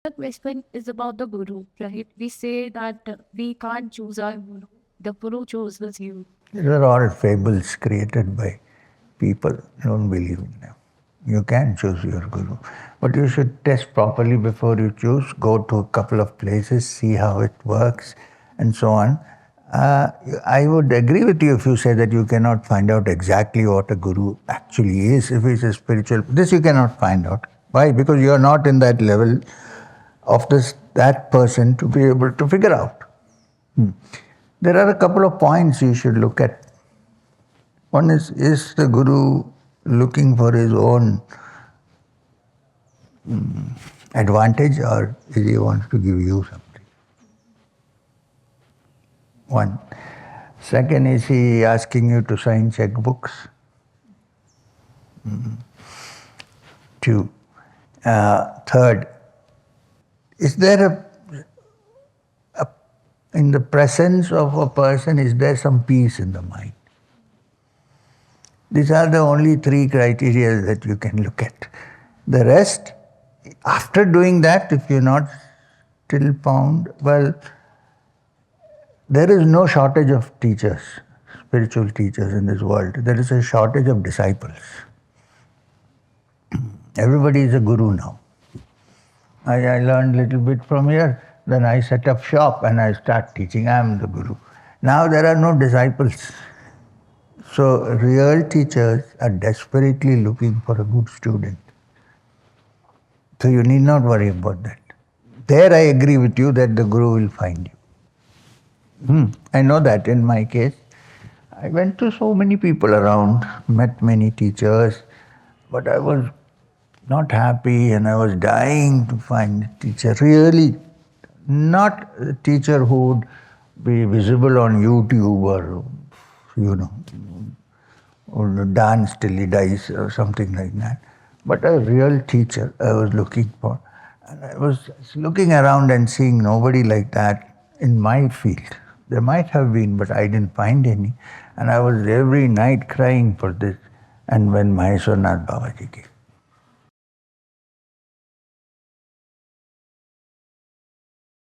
The question is about the Guru, right? We say that we can't choose our Guru. The Guru chose you. These are all fables created by people. Don't believe in them. You can choose your guru, but you should test properly before you choose. Go to a couple of places, see how it works, and so on. I would agree with you if you say that you cannot find out exactly what a guru actually is. If it's a spiritual, this you cannot find out. Why? Because you are not in that level of that person to be able to figure out. There are a couple of points you should look at. One is the Guru looking for his own advantage, or is he wants to give you something? One. Second, is he asking you to sign checkbooks? Two. Third, is there in the presence of a person, is there some peace in the mind? These are the only three criteria that you can look at. The rest, after doing that, if you're not still found, well, there is no shortage of teachers, spiritual teachers in this world. There is a shortage of disciples. Everybody is a guru now. I learned a little bit from here, then I set up shop and I start teaching. I am the guru. Now there are no disciples. So real teachers are desperately looking for a good student. So you need not worry about that. There I agree with you that the Guru will find you. I know that in my case. I went to so many people around, met many teachers, but I was not happy and I was dying to find a teacher. Really, not a teacher who would be visible on YouTube or, or dance till he dies or something like that. But a real teacher I was looking for. And I was looking around and seeing nobody like that in my field. There might have been, but I didn't find any. And I was every night crying for this. And when Maheshwarnath Babaji came,